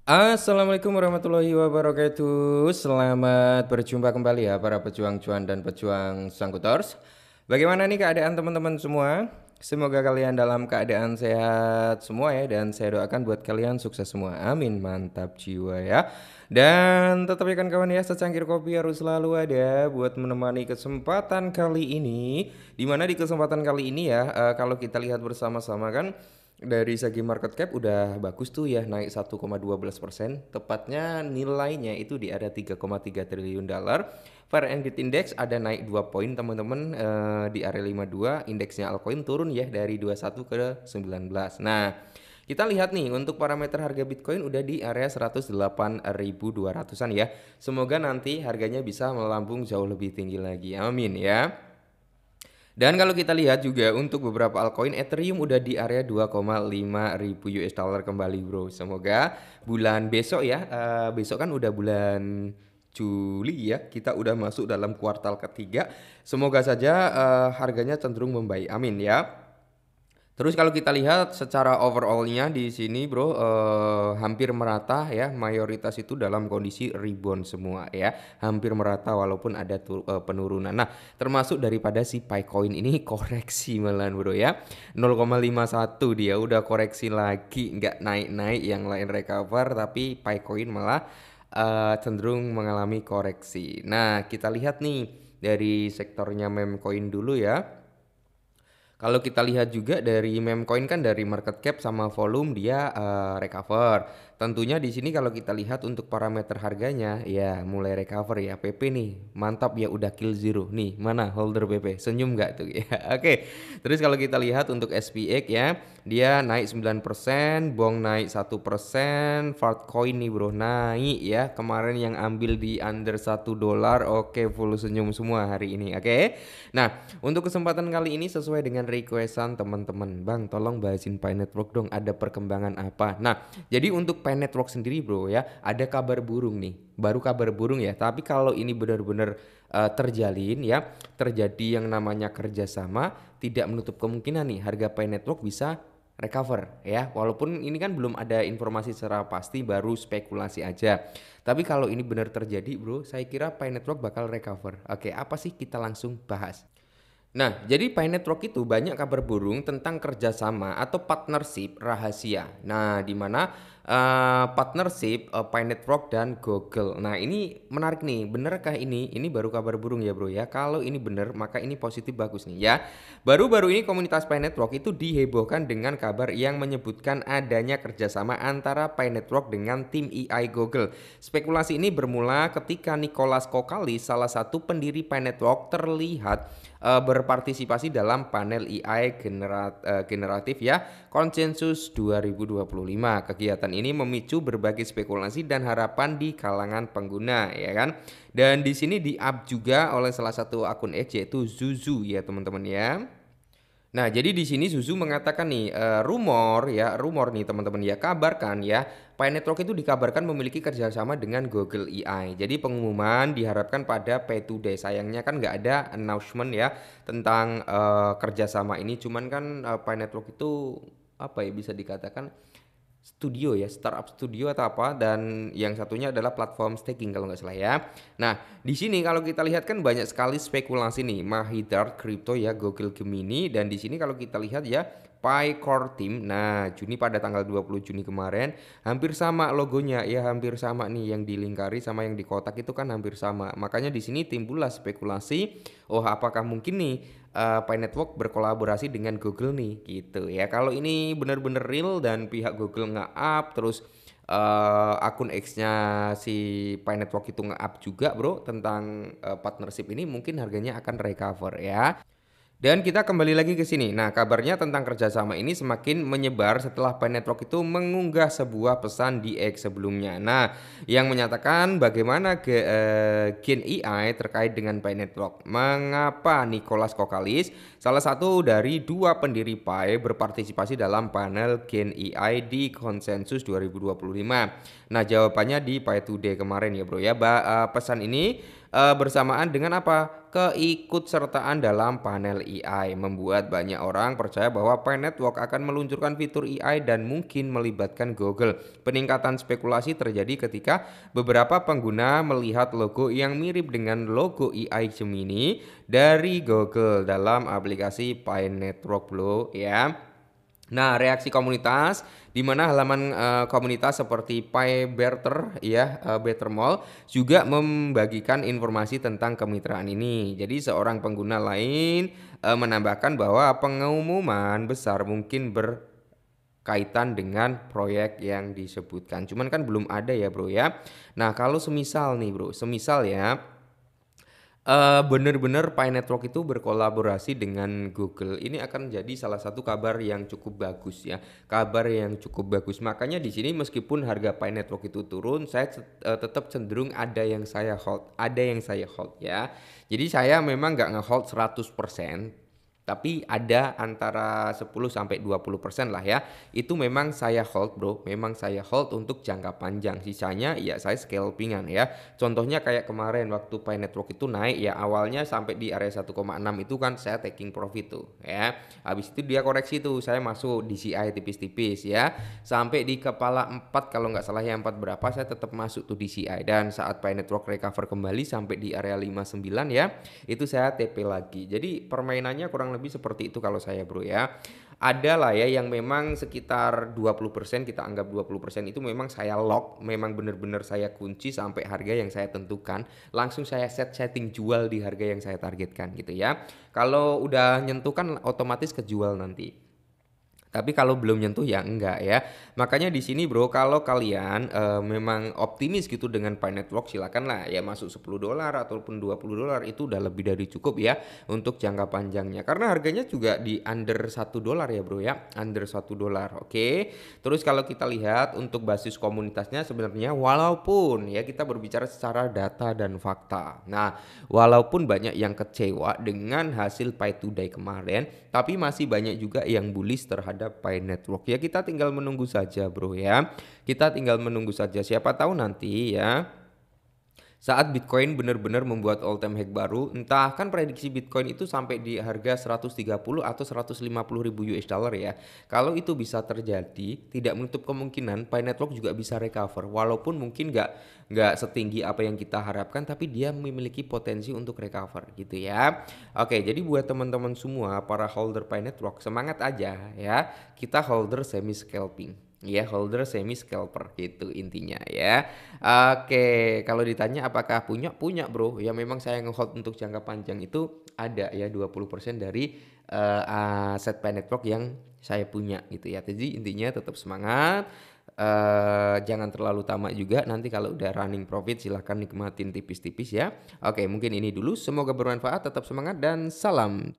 Assalamualaikum warahmatullahi wabarakatuh. Selamat berjumpa kembali ya para pejuang cuan dan pejuang sangkutors. Bagaimana nih keadaan teman-teman semua? Semoga kalian dalam keadaan sehat semua ya, dan saya doakan buat kalian sukses semua. Amin, mantap jiwa ya. Dan tetap ikan kawan ya, secangkir kopi harus selalu ada buat menemani kesempatan kali ini. Dimana di kesempatan kali ini ya, kalau kita lihat bersama-sama kan, dari segi market cap udah bagus tuh ya, naik 1,12%. Tepatnya nilainya itu di area 3,3 triliun dolar. Fair and Greed Index ada naik 2 poin teman-teman, di area 52. Indeksnya altcoin turun ya dari 21 ke 19. Nah, kita lihat nih untuk parameter harga Bitcoin udah di area 108.200-an ya. Semoga nanti harganya bisa melambung jauh lebih tinggi lagi. Amin ya. Dan kalau kita lihat juga untuk beberapa altcoin, Ethereum udah di area 2,5 ribu US dollar kembali bro. Semoga bulan besok ya, besok kan udah bulan Juli ya, kita udah masuk dalam kuartal ketiga. Semoga saja harganya cenderung membaik, amin ya. Terus kalau kita lihat secara overallnya di sini bro, hampir merata ya, mayoritas itu dalam kondisi rebound semua ya, hampir merata walaupun ada penurunan. Nah, termasuk daripada si Picoin ini koreksi malahan bro ya, 0,51 dia udah koreksi lagi, nggak naik-naik, yang lain recover tapi Picoin malah cenderung mengalami koreksi. Nah, kita lihat nih dari sektornya meme coin dulu ya. Kalau kita lihat juga dari meme coin kan dari market cap sama volume dia recover. Tentunya di sini kalau kita lihat untuk parameter harganya ya mulai recover ya. PP nih mantap ya, udah kill zero. Nih mana holder PP, senyum nggak tuh ya. Oke. Terus kalau kita lihat untuk SPX ya, dia naik 9%, Bong naik 1%, Fartcoin nih bro naik ya. Kemarin yang ambil di under $1, oke full senyum semua hari ini. Oke. Nah, untuk kesempatan kali ini sesuai dengan requestan teman-teman, Bang tolong bahasin Pi Network dong, ada perkembangan apa. Nah, jadi untuk Pi Network sendiri bro ya, ada kabar burung nih, baru kabar burung ya, tapi kalau ini benar-benar terjalin ya, terjadi yang namanya kerjasama, tidak menutup kemungkinan nih harga Pi Network bisa recover ya, walaupun ini kan belum ada informasi secara pasti, baru spekulasi aja. Tapi kalau ini benar terjadi bro, saya kira Pi Network bakal recover. Oke, apa sih, kita langsung bahas. Nah, jadi Pi Network itu banyak kabar burung tentang kerjasama atau partnership rahasia. Nah, di mana partnership Pi Network dan Google. Nah, ini menarik nih. Benerkah ini? Ini baru kabar burung ya, bro ya. Kalau ini bener, maka ini positif bagus nih ya. Baru-baru ini komunitas Pi Network itu dihebohkan dengan kabar yang menyebutkan adanya kerjasama antara Pi Network dengan tim AI Google. Spekulasi ini bermula ketika Nicholas Kokalis, salah satu pendiri Pi Network, terlihat berpartisipasi dalam panel AI generatif ya, konsensus 2025. Kegiatan ini memicu berbagai spekulasi dan harapan di kalangan pengguna ya kan. Dan di sini di-up juga oleh salah satu akun X yaitu Zuzu ya teman-teman ya. Nah, jadi di sini Zuzu mengatakan nih, rumor nih teman-teman ya, kabarkan ya, Pi Network itu dikabarkan memiliki kerjasama dengan Google AI. Jadi pengumuman diharapkan pada Pay Today. Sayangnya kan nggak ada announcement ya tentang kerjasama ini. Cuman kan Pi Network itu apa ya, bisa dikatakan studio ya, startup studio atau apa, dan yang satunya adalah platform staking kalau nggak salah ya. Nah, di sini kalau kita lihat kan banyak sekali spekulasi nih, Mahidart Crypto ya, Google Gemini, dan di sini kalau kita lihat ya Pi Core Team. Nah, Juni pada tanggal 20 Juni kemarin hampir sama logonya ya, hampir sama nih, yang di lingkari sama yang di kotak itu kan hampir sama. Makanya di sini timbullah spekulasi, oh apakah mungkin nih Pi Network berkolaborasi dengan Google nih gitu ya. Kalau ini benar-benar real dan pihak Google nge-up, terus akun X-nya si Pi Network itu nge-up juga bro tentang partnership ini, mungkin harganya akan recover ya. Dan kita kembali lagi ke sini. Nah, kabarnya tentang kerjasama ini semakin menyebar setelah Pi Network itu mengunggah sebuah pesan di X sebelumnya. Nah, yang menyatakan bagaimana Gen AI terkait dengan Pi Network. Mengapa Nicholas Kokalis, salah satu dari dua pendiri Pi, berpartisipasi dalam panel Gen AI di konsensus 2025. Nah, jawabannya di Pi Today kemarin ya bro ya. Pesan ini bersamaan dengan apa? Keikutsertaan dalam panel AI, membuat banyak orang percaya bahwa Pi Network akan meluncurkan fitur AI dan mungkin melibatkan Google. Peningkatan spekulasi terjadi ketika beberapa pengguna melihat logo yang mirip dengan logo AI Gemini dari Google dalam aplikasi Pi Network Bro ya. Nah, reaksi komunitas di mana halaman komunitas seperti PyBetter ya, Bettermall juga membagikan informasi tentang kemitraan ini. Jadi seorang pengguna lain menambahkan bahwa pengumuman besar mungkin berkaitan dengan proyek yang disebutkan. Cuman kan belum ada ya, Bro ya. Nah, kalau semisal nih, Bro, semisal ya bener-bener Pi Network itu berkolaborasi dengan Google. Ini akan jadi salah satu kabar yang cukup bagus ya, kabar yang cukup bagus. Makanya di sini meskipun harga Pi Network itu turun, saya tetap cenderung ada yang saya hold ya. Jadi saya memang nggak nge-hold 100%. Tapi ada antara 10 sampai 20% lah ya. Itu memang saya hold, Bro. Memang saya hold untuk jangka panjang. Sisanya ya saya scalpingan ya. Contohnya kayak kemarin waktu Pi Network itu naik ya, awalnya sampai di area 1,6 itu kan saya taking profit tuh ya. Habis itu dia koreksi tuh, saya masuk DCI tipis-tipis ya. Sampai di kepala 4 kalau nggak salah ya, 4 berapa saya tetap masuk tuh DCI, dan saat Pi Network recover kembali sampai di area 59 ya, itu saya TP lagi. Jadi permainannya kurang lebih seperti itu kalau saya, Bro ya. Ada lah ya yang memang sekitar 20%, kita anggap 20% itu memang saya lock, memang benar-benar saya kunci sampai harga yang saya tentukan, langsung saya setting jual di harga yang saya targetkan gitu ya. Kalau udah nyentuh kan otomatis kejual nanti. Tapi kalau belum nyentuh ya enggak ya. Makanya di sini, Bro, kalau kalian memang optimis gitu dengan Pi Network, silakan lah ya masuk $10 ataupun $20, itu udah lebih dari cukup ya untuk jangka panjangnya. Karena harganya juga di under $1 ya, Bro ya. Under $1. Oke. Terus kalau kita lihat untuk basis komunitasnya sebenarnya, walaupun ya kita berbicara secara data dan fakta. Nah, walaupun banyak yang kecewa dengan hasil Pi Today kemarin, tapi masih banyak juga yang bullish terhadap Pi Network. Ya kita tinggal menunggu saja, Bro ya. Kita tinggal menunggu saja. Siapa tahu nanti ya saat Bitcoin benar-benar membuat all time high baru, entah kan prediksi Bitcoin itu sampai di harga 130 atau 150 ribu US dollar ya. Kalau itu bisa terjadi, tidak menutup kemungkinan Pi Network juga bisa recover. Walaupun mungkin nggak setinggi apa yang kita harapkan, tapi dia memiliki potensi untuk recover gitu ya. Oke, jadi buat teman-teman semua para holder Pi Network, semangat aja ya. Kita holder semi scalping. Ya, holder semi scalper gitu intinya ya. Oke, kalau ditanya apakah punya? Punya, Bro. Ya memang saya nge-hold untuk jangka panjang itu ada ya 20% dari aset Pi Network yang saya punya gitu ya. Jadi intinya tetap semangat. Jangan terlalu tamak juga, nanti kalau udah running profit silahkan nikmatin tipis-tipis ya. Oke, mungkin ini dulu, semoga bermanfaat, tetap semangat dan salam